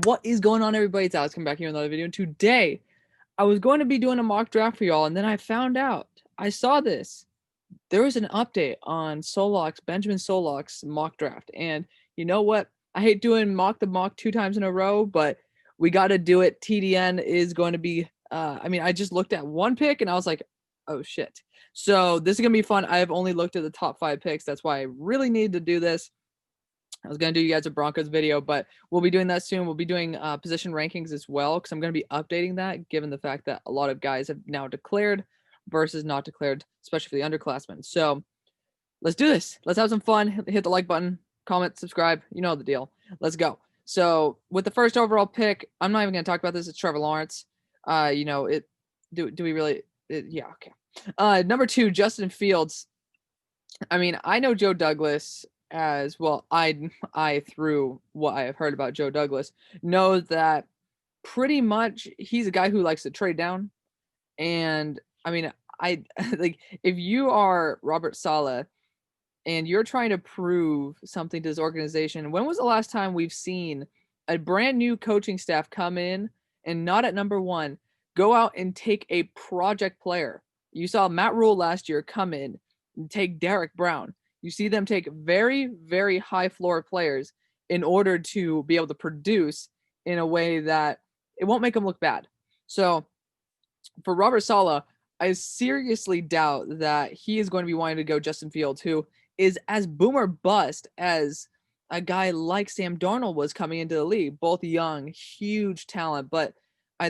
What is going on, everybody? It's Alex coming back here in another video. And today, I was going to be doing a mock draft for y'all, and then I found out. I saw this. There was an update on Benjamin Solak's mock draft. And you know what? I hate doing mock the mock 2 times in a row, but we got to do it. TDN is going to be, I just looked at one pick and I was like, oh shit. So this is going to be fun. I have only looked at the top 5 picks. That's why I really need to do this. I was going to do you guys a Broncos video, but we'll be doing that soon. We'll be doing position rankings as well because I'm going to be updating that given the fact that a lot of guys have now declared versus not declared, especially for the underclassmen. So let's do this. Let's have some fun. Hit the like button, comment, subscribe. You know the deal. Let's go. So with the first overall pick, I'm not even going to talk about this. It's Trevor Lawrence. Do we really? Yeah, okay. Number 2, Justin Fields. I mean, I know Joe Douglas as well. I through what I have heard about Joe Douglas, know that pretty much he's a guy who likes to trade down. And I mean, I like if you are Robert Saleh and you're trying to prove something to this organization, when was the last time we've seen a brand new coaching staff come in and not at number 1 go out and take a project player? You saw Matt Rule last year come in and take Derek Brown. You see them take very, very high floor players in order to be able to produce in a way that it won't make them look bad. So for Robert Saleh, I seriously doubt that he is going to be wanting to go Justin Fields, who is as boomer bust as a guy like Sam Darnold was coming into the league. Both young, huge talent, but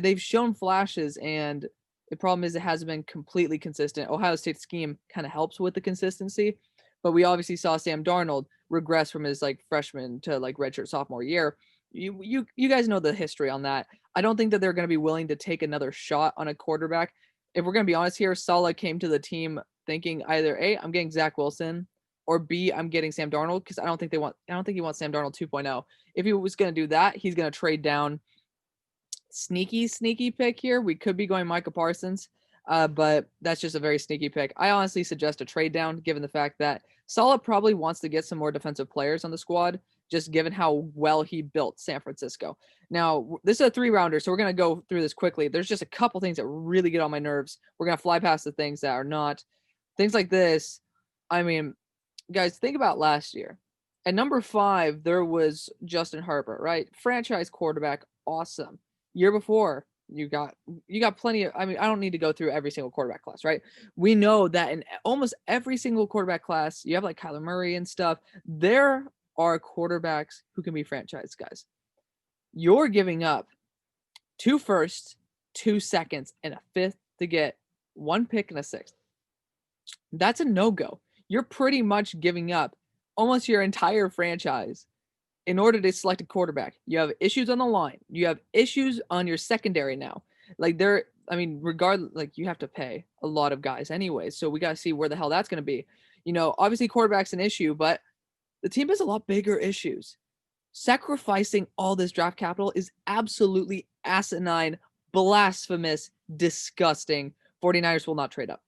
they've shown flashes, and the problem is it hasn't been completely consistent. Ohio State's scheme kind of helps with the consistency, but we obviously saw Sam Darnold regress from his like freshman to like redshirt sophomore year. You guys know the history on that. I don't think that they're going to be willing to take another shot on a quarterback. If we're going to be honest here, Saleh came to the team thinking either A, I'm getting Zach Wilson, or B, I'm getting Sam Darnold, because I don't think he wants Sam Darnold 2.0. If he was going to do that, he's going to trade down. Sneaky pick here. We could be going Micah Parsons, but that's just a very sneaky pick. I honestly suggest a trade down, given the fact that Saleh probably wants to get some more defensive players on the squad, just given how well he built San Francisco. Now, this is a 3-rounder, so we're going to go through this quickly. There's just a couple things that really get on my nerves. We're going to fly past the things that are not. Things like this. I mean, guys, think about last year. At number 5, there was Justin Herbert, right? Franchise quarterback, awesome. Year before, you got plenty of, I mean, I don't need to go through every single quarterback class, right? We know that in almost every single quarterback class, you have like Kyler Murray and stuff. There are quarterbacks who can be franchise guys. You're giving up 2 firsts, 2 seconds, and a 5th to get 1 pick and a 6th. That's a no-go. You're pretty much giving up almost your entire franchise in order to select a quarterback. You have issues on the line. You have issues on your secondary now. Like regardless, like you have to pay a lot of guys anyway. So we got to see where the hell that's going to be. Obviously quarterback's an issue, but the team has a lot bigger issues. Sacrificing all this draft capital is absolutely asinine, blasphemous, disgusting. 49ers will not trade up.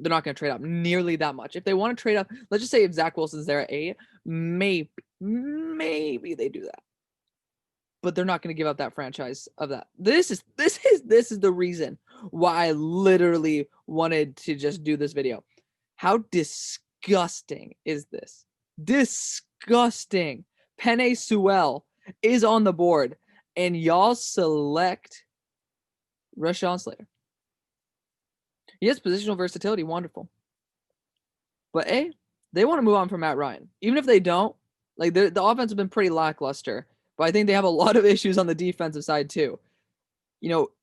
They're not going to trade up nearly that much. If they want to trade up, let's just say if Zach Wilson's there at 8, maybe they do that. But they're not going to give up that franchise of that. This is the reason why I literally wanted to just do this video. How disgusting is this? Disgusting. Penei Sewell is on the board, and y'all select Rashawn Slater. He has positional versatility, wonderful. But they want to move on from Matt Ryan. Even if they don't, like the offense has been pretty lackluster, but I think they have a lot of issues on the defensive side too.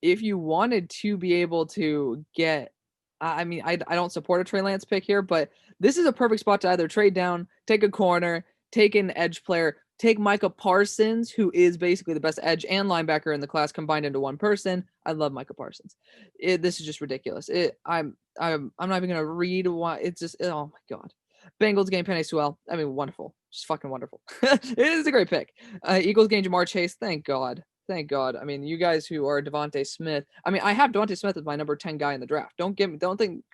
If you wanted to be able to get, I don't support a Trey Lance pick here, but this is a perfect spot to either trade down, take a corner, take an edge player, take Micah Parsons, who is basically the best edge and linebacker in the class combined into one person. I love Micah Parsons. This is just ridiculous. I'm not even gonna read why. It's just, oh my god. Bengals game Penei Sewell. I mean, wonderful, just fucking wonderful. It is a great pick. Eagles game Jamar Chase. Thank God. Thank God. I mean, you guys who are Devontae Smith. I mean, I have Devontae Smith as my number 10 guy in the draft. Don't think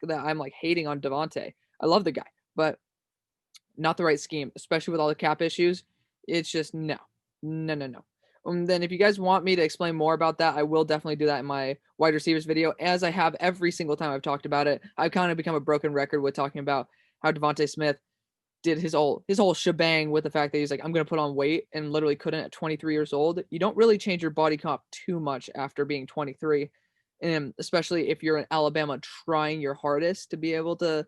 that I'm like hating on Devontae. I love the guy, but not the right scheme, especially with all the cap issues. It's just no. Then if you guys want me to explain more about that, I will definitely do that in my wide receivers video, as I have every single time I've talked about it. I've kind of become a broken record with talking about how Devontae Smith did his whole shebang with the fact that he's like, I'm going to put on weight, and literally couldn't at 23 years old. You don't really change your body comp too much after being 23. And especially if you're in Alabama trying your hardest to be able to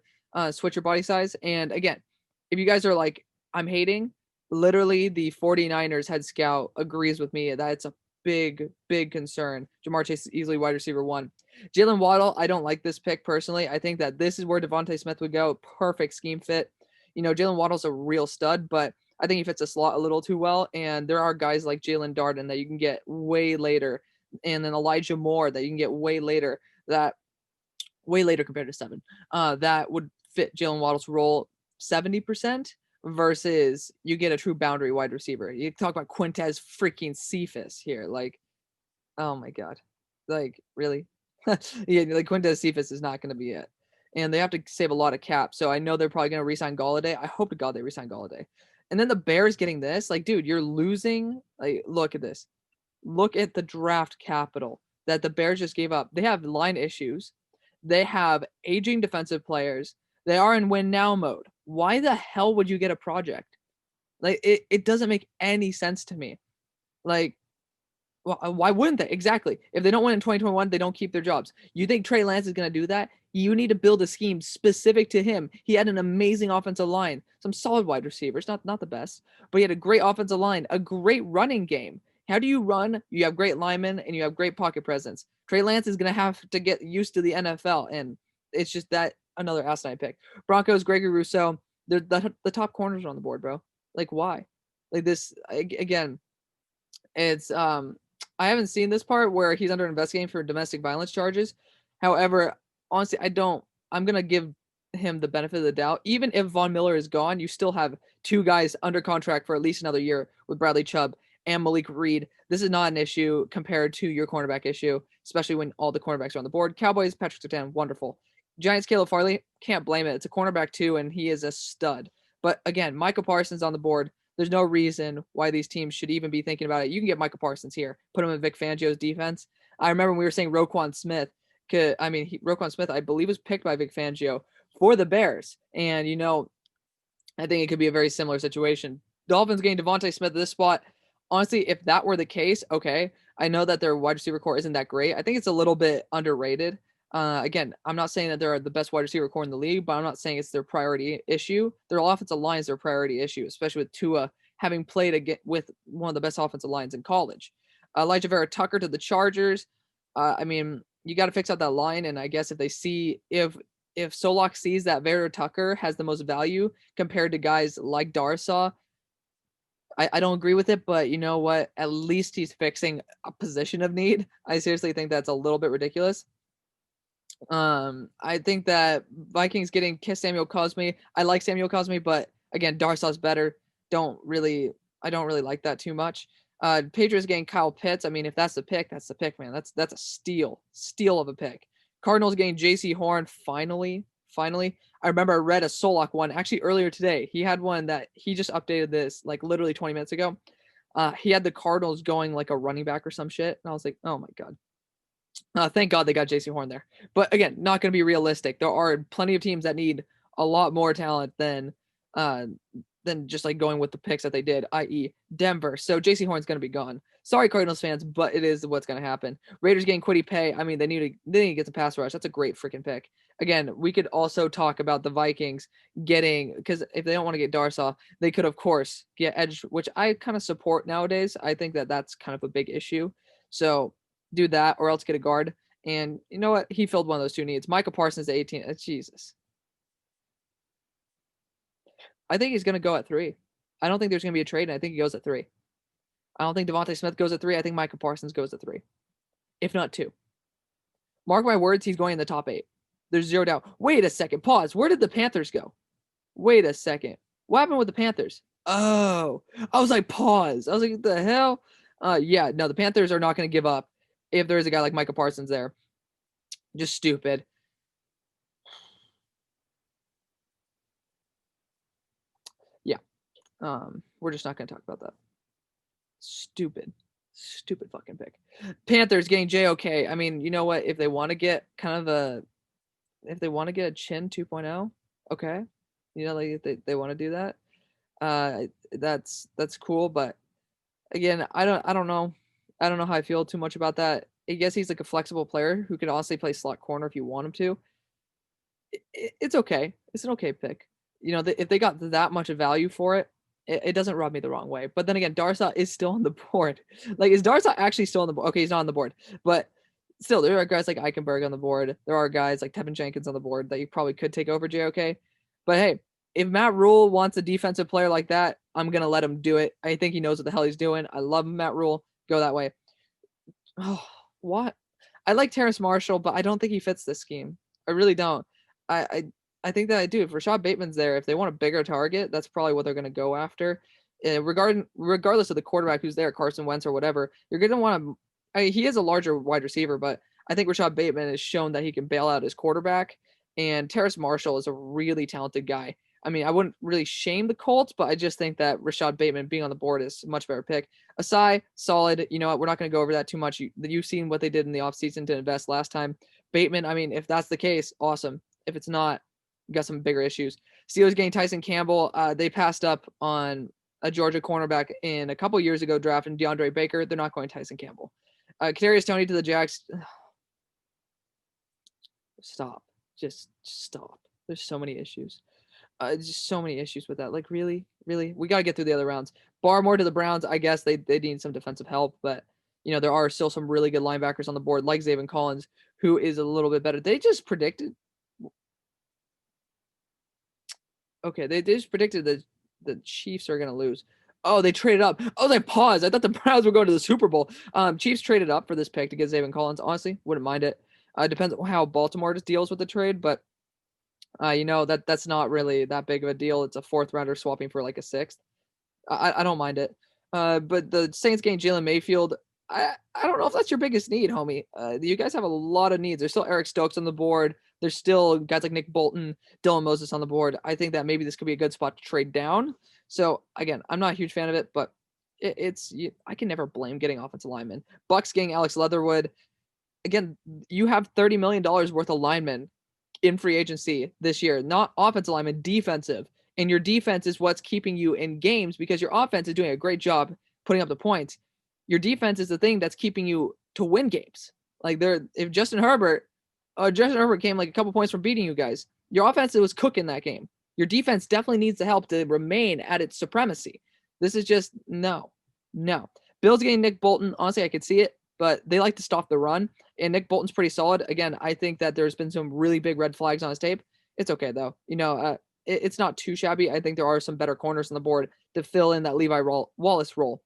switch your body size. And again, if you guys are like, I'm hating, literally the 49ers head scout agrees with me that it's a big, big concern. Jamar Chase is easily wide receiver 1. Jalen Waddle, I don't like this pick personally. I think that this is where Devontae Smith would go. Perfect scheme fit. Jalen Waddle's a real stud, but I think he fits a slot a little too well. And there are guys like Jalen Darden that you can get way later, and then Elijah Moore that you can get way later compared to 7. That would fit Jalen Waddle's role 70% versus you get a true boundary wide receiver. You talk about Quintez freaking Cephas here. Like, oh my God. Like, really? Yeah, like Quintez Cephas is not going to be it. And they have to save a lot of cap. So I know they're probably going to re-sign Golladay. I hope to God they re-sign Golladay. And then the Bears getting this. Like, dude, you're losing. Like, look at this. Look at the draft capital that the Bears just gave up. They have line issues. They have aging defensive players. They are in win now mode. Why the hell would you get a project? Like, it doesn't make any sense to me. Like, well, why wouldn't they? Exactly. If they don't win in 2021, they don't keep their jobs. You think Trey Lance is going to do that? You need to build a scheme specific to him. He had an amazing offensive line, some solid wide receivers, not the best, but he had a great offensive line, a great running game. How do you run? You have great linemen and you have great pocket presence. Trey Lance is going to have to get used to the NFL, and it's just that another asinine pick. Broncos, Gregory Rousseau, they're the top corners are on the board, bro. Like, why? Like, this again, it's I haven't seen this part where he's under investigation for domestic violence charges. However, honestly, I'm going to give him the benefit of the doubt. Even if Von Miller is gone, you still have 2 guys under contract for at least another year with Bradley Chubb and Malik Reed. This is not an issue compared to your cornerback issue, especially when all the cornerbacks are on the board. Cowboys, Patrick Surtain, wonderful. Giants, Caleb Farley, can't blame it. It's a cornerback too, and he is a stud. But again, Michael Parsons on the board. There's no reason why these teams should even be thinking about it. You can get Michael Parsons here, put him in Vic Fangio's defense. I remember when we were saying Roquan Smith. Roquan Smith, I believe, was picked by Vic Fangio for the Bears. And, I think it could be a very similar situation. Dolphins getting Devontae Smith at this spot. Honestly, if that were the case, okay. I know that their wide receiver core isn't that great. I think it's a little bit underrated. Again, I'm not saying that they're the best wide receiver core in the league, but I'm not saying it's their priority issue. Their offensive line is their priority issue, especially with Tua having played with one of the best offensive lines in college. Elijah Vera Tucker to the Chargers. You got to fix out that line, and I guess if Solak sees that Vera Tucker has the most value compared to guys like Darsaw, I don't agree with it, but you know what? At least he's fixing a position of need. I seriously think that's a little bit ridiculous. I think that Vikings getting Samuel Cosme. I like Samuel Cosme, but again, Darsaw's better. I don't really like that too much. Patriots getting Kyle Pitts. I mean, if that's the pick, man. That's a steal of a pick. Cardinals getting J.C. Horn. Finally. I remember I read a Solak one actually earlier today. He had one that he just updated this like literally 20 minutes ago. He had the Cardinals going like a running back or some shit, and I was like, oh my God. Thank God they got J.C. Horn there. But again, not going to be realistic. There are plenty of teams that need a lot more talent than just like going with the picks that they did, i.e. Denver. So J.C. Horn's going to be gone. Sorry, Cardinals fans, but it is what's going to happen. Raiders getting Kwity Paye. I mean, they need to get the pass rush. That's a great freaking pick. Again, we could also talk about the Vikings getting, because if they don't want to get Darsaw, they could, of course, get edge, which I kind of support nowadays. I think that that's kind of a big issue. So do that or else get a guard. And you know what? He filled one of those 2 needs. Michael Parsons at 18. Jesus. I think he's going to go at 3. I don't think there's going to be a trade, and I think he goes at 3. I don't think Devontae Smith goes at 3. I think Michael Parsons goes at 3, if not 2. Mark my words, he's going in the top 8. There's 0 doubt. Wait a second. Pause. Where did the Panthers go? Wait a second. What happened with the Panthers? Oh, I was like, pause. I was like, what the hell? Yeah, no, the Panthers are not going to give up if there's a guy like Michael Parsons there. Just stupid. Yeah. We're just not going to talk about that. Stupid. Stupid fucking pick. Panthers getting JOK. I mean, you know what? If they want to get if they want to get a Chin 2.0, okay. You know, like if they want to do that, that's cool. But again, I don't know. I don't know how I feel too much about that. I guess he's like a flexible player who could honestly play slot corner if you want him to. It's okay. It's an okay pick. You know, if they got that much of value for it, it doesn't rub me the wrong way. But then again, Darsa is still on the board. Like, is Darsa actually still on the board? Okay, he's not on the board, but still, there are guys like Eichenberg on the board. There are guys like Tevin Jenkins on the board that you probably could take over JOK. But hey, if Matt Rule wants a defensive player like that, I'm gonna let him do it. I think he knows what the hell he's doing. I love Matt Rule. Go that way. Oh, what? I like Terrace Marshall, but I don't think he fits this scheme. I really don't. I I, I think that I do. If Rashad Bateman's there, if they want a bigger target, that's probably what they're going to go after. Regardless of the quarterback who's there, Carson Wentz or whatever, you're going to want to. He is a larger wide receiver, but I think Rashad Bateman has shown that he can bail out his quarterback. And Terrace Marshall is a really talented guy. I mean, I wouldn't really shame the Colts, but I just think that Rashad Bateman being on the board is a much better pick. Asai, solid. You know what? We're not going to go over that too much. You've seen what they did in the offseason to invest last time. Bateman, I mean, if that's the case, awesome. If it's not, you got some bigger issues. Steelers getting Tyson Campbell. They passed up on a Georgia cornerback in a couple years ago drafting DeAndre Baker. They're not going Tyson Campbell. Kadarius Toney to the Jags. Stop. Just stop. There's so many issues. Just so many issues with that. Like, really? We got to get through the other rounds. Barmore to the Browns. I guess they need some defensive help, but you know, there are still some really good linebackers on the board, like Zaven Collins, who is a little bit better. They just predicted. Okay, they just predicted that the Chiefs are going to lose. Oh, they traded up. Oh, they paused. I thought the Browns were going to the Super Bowl. Chiefs traded up for this pick to get Zaven Collins. Honestly, wouldn't mind it. Depends on how Baltimore just deals with the trade, but you know, that's not really that big of a deal. It's a fourth rounder swapping for like a sixth. I don't mind it. But the Saints getting Jalen Mayfield. I don't know if that's your biggest need, homie. You guys have a lot of needs. There's still Eric Stokes on the board. There's still guys like Nick Bolton, Dylan Moses on the board. I think that maybe this could be a good spot to trade down. So again, I'm not a huge fan of it, but I can never blame getting offensive linemen. Bucks getting Alex Leatherwood. Again, you have $30 million worth of linemen in free agency this year, not offensive linemen, defensive. And your defense is what's keeping you in games because your offense is doing a great job putting up the points. Your defense is the thing that's keeping you to win games. Like if Justin Herbert came like a couple points from beating you guys, your offense was cooking that game. Your defense definitely needs the help to remain at its supremacy. This is just no. Bills getting Nick Bolton. Honestly, I could see it, but they like to stop the run. And Nick Bolton's pretty solid. Again, I think that there's been some really big red flags on his tape. It's okay though. You know, it's not too shabby. I think there are some better corners on the board to fill in that Levi Wallace role.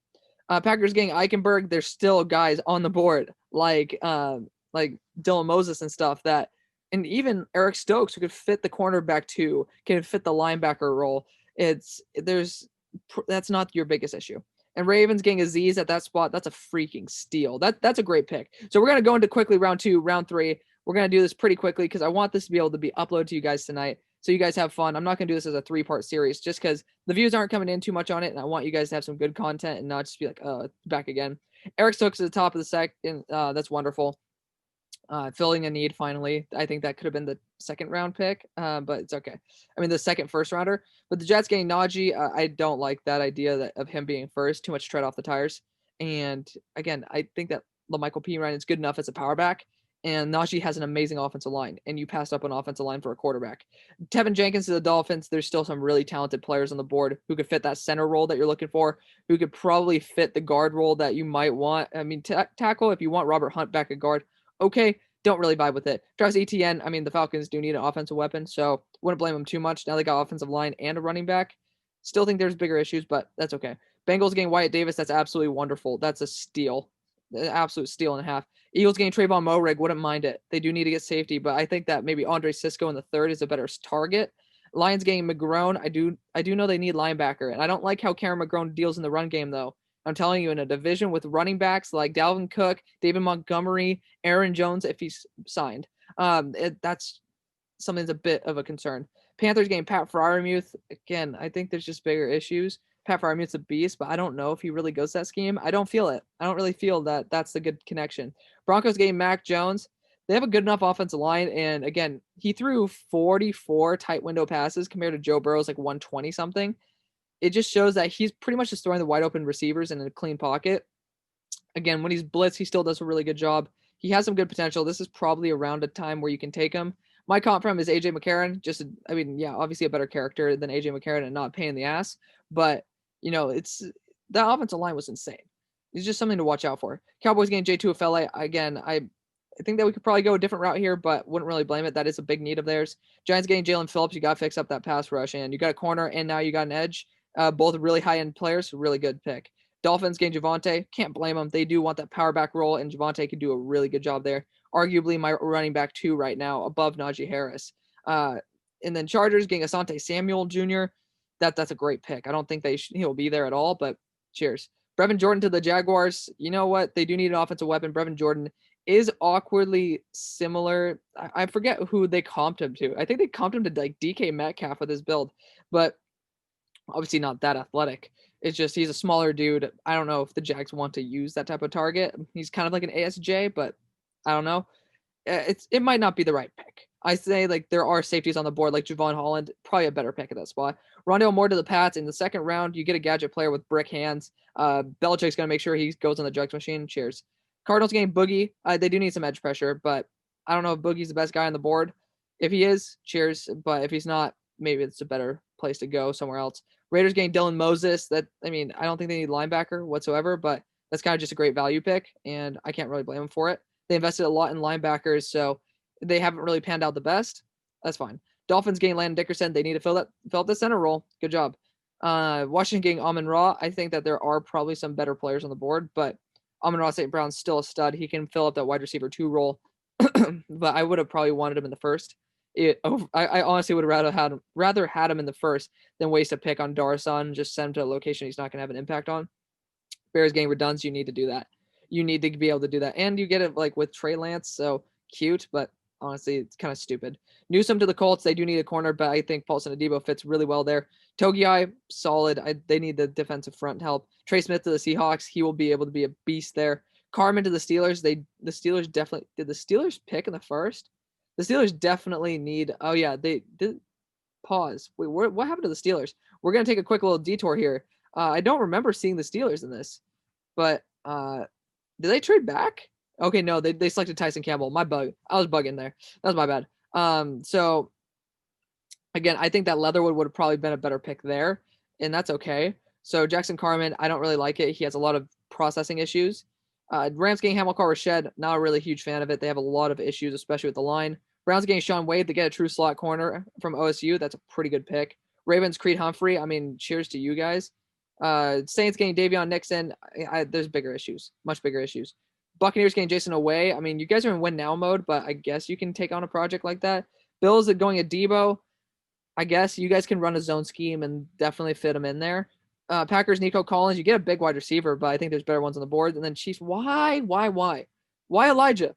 Packers getting Eichenberg. There's still guys on the board like Dylan Moses and stuff that, and even Eric Stokes who could fit the cornerback too, can fit the linebacker role. That's not your biggest issue. And Ravens getting Aziz at that spot, that's a freaking steal. That's a great pick. So we're going to go into quickly round 2, round 3. We're going to do this pretty quickly because I want this to be able to be uploaded to you guys tonight so you guys have fun. I'm not going to do this as a 3-part series just because the views aren't coming in too much on it, and I want you guys to have some good content and not just be like, back again. Eric Stokes at the top of the second. That's wonderful. Filling a need finally. I think that could have been the second round pick, but it's okay. I mean, the second first rounder. But the Jets getting Najee, I don't like that idea of him being first. Too much tread off the tires. And again, I think that LaMichael Pirine is good enough as a power back, and Najee has an amazing offensive line, and you passed up an offensive line for a quarterback. Tevin Jenkins to the Dolphins. There's still some really talented players on the board who could fit that center role that you're looking for, who could probably fit the guard role that you might want. I mean, tackle, if you want Robert Hunt back at guard, okay, don't really vibe with it. Travis Etienne, I mean, the Falcons do need an offensive weapon, so wouldn't blame them too much. Now they got offensive line and a running back. Still think there's bigger issues, but that's okay. Bengals getting Wyatt Davis, that's absolutely wonderful. That's a steal. An absolute steal and a half. Eagles getting Trayvon Moehrig, wouldn't mind it. They do need to get safety, but I think that maybe Andre Cisco in the third is a better target. Lions getting McGrone. I do know they need linebacker, and I don't like how Karen McGrone deals in the run game, though. I'm telling you, in a division with running backs like Dalvin Cook, David Montgomery, Aaron Jones, if he's signed, that's something that's a bit of a concern. Panthers getting Pat Freiermuth. Again, I think there's just bigger issues. Pat Fryermuth's a beast, but I don't know if he really goes that scheme. I don't feel it. I don't really feel that that's the good connection. Broncos getting Mac Jones. They have a good enough offensive line, and again, he threw 44 tight window passes compared to Joe Burrow's like 120 something. It just shows that he's pretty much just throwing the wide open receivers in a clean pocket. Again, when he's blitzed, he still does a really good job. He has some good potential. This is probably around a time where you can take him. My comp for him is AJ McCarron. Obviously a better character than AJ McCarron and not a pain in the ass. But, it's that offensive line was insane. It's just something to watch out for. Cowboys getting J2 FLA. Again, I think that we could probably go a different route here, but wouldn't really blame it. That is a big need of theirs. Giants getting Jalen Phillips. You got to fix up that pass rush, and you got a corner, and now you got an edge. Both really high-end players. Really good pick. Dolphins getting Javonte. Can't blame them. They do want that power back role, and Javonte could do a really good job there. Arguably my running back 2 right now, above Najee Harris. And then Chargers getting Asante Samuel Jr. That's a great pick. I don't think he'll be there at all, but cheers. Brevin Jordan to the Jaguars. You know what? They do need an offensive weapon. Brevin Jordan is awkwardly similar. I forget who they comped him to. I think they comped him to like DK Metcalf with his build, but obviously not that athletic. It's just he's a smaller dude. I don't know if the Jags want to use that type of target. He's kind of like an ASJ, but I don't know. It might not be the right pick. I say like there are safeties on the board like Javon Holland, probably a better pick at that spot. Rondale Moore to the Pats in the second round. You get a gadget player with brick hands. Belichick's gonna make sure he goes on the jugs machine. Cheers. Cardinals game Boogie. They do need some edge pressure, but I don't know if Boogie's the best guy on the board. If he is, cheers. But if he's not, maybe it's a better place to go somewhere else. Raiders getting Dylan Moses. I don't think they need linebacker whatsoever, but that's kind of just a great value pick, and I can't really blame them for it. They invested a lot in linebackers, so they haven't really panned out the best. That's fine. Dolphins getting Landon Dickerson. They need to fill up the center role. Good job. Washington getting Amon-Ra. I think that there are probably some better players on the board, but Amon-Ra St. Brown's still a stud. He can fill up that wide receiver 2 role, but I would have probably wanted him in the first. I honestly would have rather had him in the first than waste a pick on Darson and just send him to a location he's not going to have an impact on. Bears getting Redunds, you need to do that. You need to be able to do that. And you get it like with Trey Lance, so cute, but honestly, it's kind of stupid. Newsome to the Colts, they do need a corner, but I think Paulson Adebo fits really well there. Togiai, solid. They need the defensive front help. Trey Smith to the Seahawks, he will be able to be a beast there. Carmen to the Steelers, did the Steelers pick in the first? The Steelers definitely need. Oh yeah, they did. Pause. Wait, what happened to the Steelers? We're gonna take a quick little detour here. I don't remember seeing the Steelers in this, but did they trade back? Okay, no, they selected Tyson Campbell. My bug. I was bugging there. That was my bad. So again, I think that Leatherwood would have probably been a better pick there, and that's okay. So Jackson Carman, I don't really like it. He has a lot of processing issues. Rams getting Hamilcar Rashed, not a really huge fan of it. They have a lot of issues, especially with the line. Browns getting Sean Wade. They get a true slot corner from OSU. That's a pretty good pick. Ravens, Creed Humphrey. I mean, cheers to you guys. Saints getting Davion Nixon. There's bigger issues, much bigger issues. Buccaneers getting Jason Away. I mean, you guys are in win now mode, but I guess you can take on a project like that. Bills are going at Debo. I guess you guys can run a zone scheme and definitely fit them in there. Packers, Nico Collins. You get a big wide receiver, but I think there's better ones on the board. And then Chiefs. Why Elijah?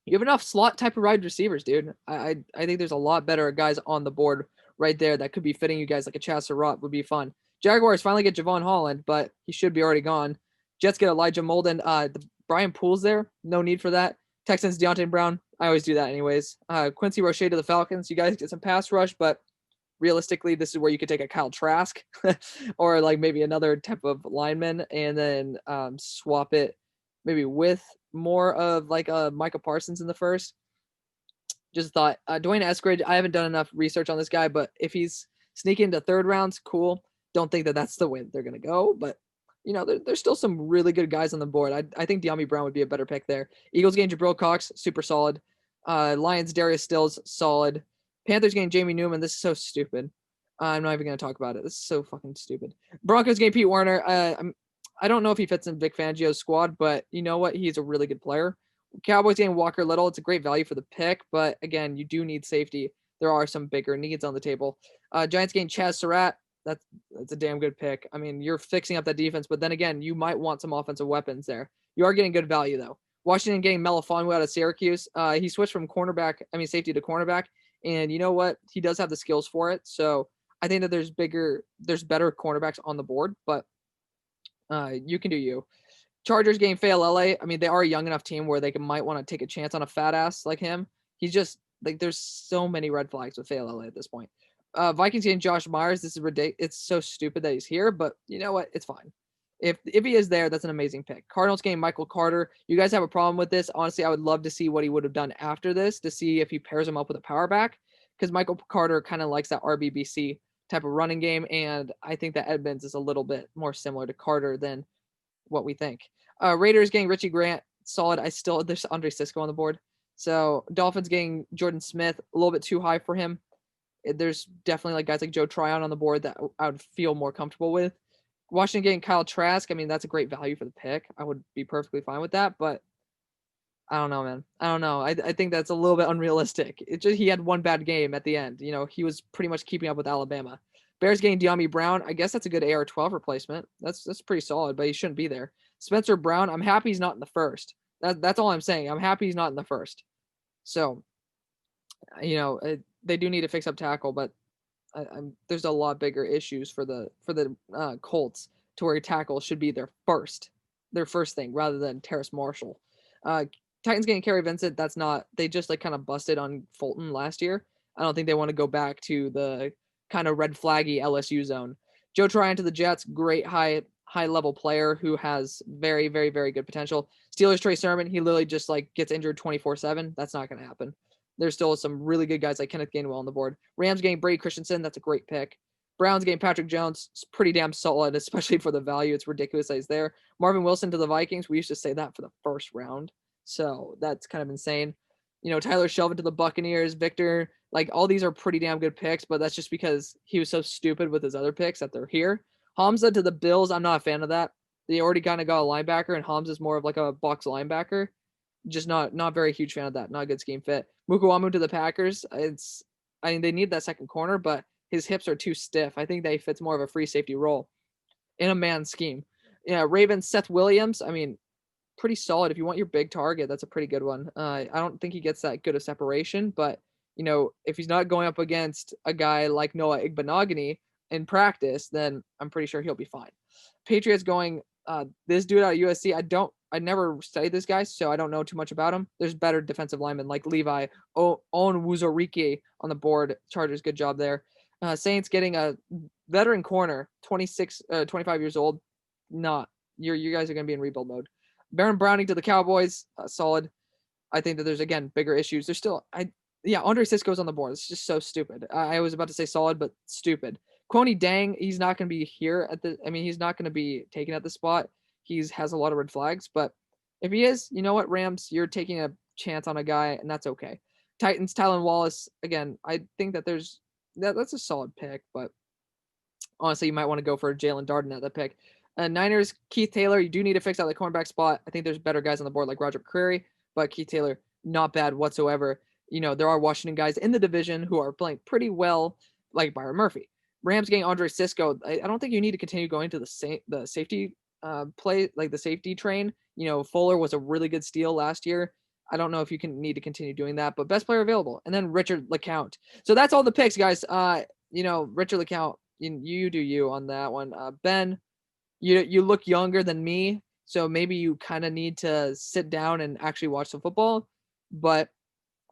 You have enough slot type of wide receivers, dude. I think there's a lot better guys on the board right there that could be fitting you guys, like a Chaz Surratt would be fun. Jaguars finally get Javon Holland, but he should be already gone. Jets get Elijah Molden. The Brian Poole's there. No need for that. Texans, Deontay Brown. I always do that anyways. Quincy Roche to the Falcons. You guys get some pass rush, but realistically, this is where you could take a Kyle Trask or like maybe another type of lineman and then swap it maybe with more of like Micah Parsons in the first. Just thought Dwayne Eskridge. I haven't done enough research on this guy, but if he's sneaking into third rounds, cool. Don't think that that's the way they're going to go, but there's still some really good guys on the board. I think De'Ami Brown would be a better pick there. Eagles getting Jabril Cox, super solid. Lions, Darius Stills, solid. Panthers getting Jamie Newman. This is so stupid. I'm not even going to talk about it. This is so fucking stupid. Broncos getting Pete Werner. I don't know if he fits in Vic Fangio's squad, but you know what? He's a really good player. Cowboys getting Walker Little. It's a great value for the pick, but again, you do need safety. There are some bigger needs on the table. Giants getting Chaz Surratt. That's a damn good pick. I mean, you're fixing up that defense, but then again, you might want some offensive weapons there. You are getting good value though. Washington getting Melifonwu out of Syracuse. He switched from safety to cornerback, and you know what? He does have the skills for it. So I think that there's better cornerbacks on the board, but you can do you. Chargers game fail LA. I mean, they are a young enough team where they might want to take a chance on a fat ass like him. He's just like, there's so many red flags with fail LA at this point. Vikings game Josh Myers. This is ridiculous. It's so stupid that he's here, but you know what? It's fine. If he is there, that's an amazing pick. Cardinals game Michael Carter. You guys have a problem with this? Honestly, I would love to see what he would have done after this to see if he pairs him up with a power back, because Michael Carter kind of likes that RBBC type of running game, and I think that Edmonds is a little bit more similar to Carter than what we think. Raiders getting Richie Grant, solid. There's Andre Cisco on the board. So Dolphins getting Jordan Smith, a little bit too high for him. There's definitely like guys like Joe Tryon on the board that I would feel more comfortable with. Washington getting Kyle Trask. I mean, that's a great value for the pick. I would be perfectly fine with that, but I don't know, man. I don't know. I think that's a little bit unrealistic. He had one bad game at the end. He was pretty much keeping up with Alabama. Bears getting De'Ami Brown. I guess that's a good AR-12 replacement. That's pretty solid, but he shouldn't be there. Spencer Brown. I'm happy he's not in the first. That's all I'm saying. I'm happy he's not in the first. So, they do need to fix up tackle, but there's a lot bigger issues for the Colts to where tackle should be their first thing rather than Terrace Marshall. Titans getting Kerry Vincent. That's not. They just like kind of busted on Fulton last year. I don't think they want to go back to the kind of red flaggy LSU zone. Joe Tryon to the Jets. Great high level player who has very, very, very good potential. Steelers Trey Sermon. He literally just like gets injured 24/7. That's not going to happen. There's still some really good guys like Kenneth Gainwell on the board. Rams getting Brady Christensen. That's a great pick. Browns getting Patrick Jones. It's pretty damn solid, especially for the value. It's ridiculous that he's there. Marvin Wilson to the Vikings. We used to say that for the first round. So that's kind of insane. Tyler Shelvin to the Buccaneers. Victor, like all these are pretty damn good picks, but that's just because he was so stupid with his other picks that they're here. Hamza to the Bills. I'm not a fan of that. They already kind of got a linebacker, and Hamza's more of like a box linebacker. Just not very huge fan of that. Not a good scheme fit. Mukuamu to the Packers. They need that second corner, but his hips are too stiff. I think that he fits more of a free safety role in a man scheme. Yeah, Ravens, Seth Williams. I mean, pretty solid. If you want your big target, that's a pretty good one. I don't think he gets that good of separation, but if he's not going up against a guy like Noah Igbenogany in practice, then I'm pretty sure he'll be fine. Patriots going this dude out of USC. I never studied this guy, so I don't know too much about him. There's better defensive linemen like Levi Onwuzurike on the board. Chargers, good job there. Saints getting a veteran corner, 25 years old. You guys are going to be in rebuild mode. Baron Browning to the Cowboys, solid. I think that there's, again, bigger issues. There's still, Andre Cisco's on the board. It's just so stupid. I was about to say solid, but stupid. Kwoni Dang, he's not going to be here he's not going to be taken at the spot. He has a lot of red flags, but if he is, you know what, Rams, you're taking a chance on a guy, and that's okay. Titans, Tylan Wallace, again, I think that that's a solid pick, but honestly, you might want to go for Jalen Darden at that pick. Niners, Keith Taylor, you do need to fix out the cornerback spot. I think there's better guys on the board like Roger McCreary, but Keith Taylor, not bad whatsoever. There are Washington guys in the division who are playing pretty well, like Byron Murphy. Rams getting Andre Cisco. I don't think you need to continue going to the safety play, like the safety train. Fuller was a really good steal last year. I don't know if you need to continue doing that, but best player available. And then Richard LeCounte. So that's all the picks, guys. Richard LeCounte, you do you on that one. Ben, you look younger than me, so maybe you kind of need to sit down and actually watch some football. But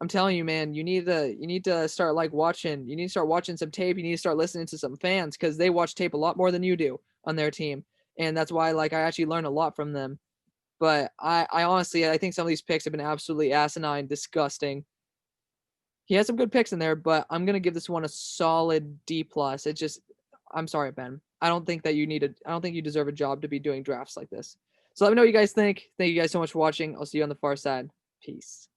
I'm telling you, man, you need to start watching. You need to start watching some tape. You need to start listening to some fans because they watch tape a lot more than you do on their team. And that's why, I actually learn a lot from them. But I honestly, I think some of these picks have been absolutely asinine, disgusting. He has some good picks in there, but I'm going to give this one a solid D+. I'm sorry, Ben. I don't think you deserve a job to be doing drafts like this. So let me know what you guys think. Thank you guys so much for watching. I'll see you on the far side. Peace.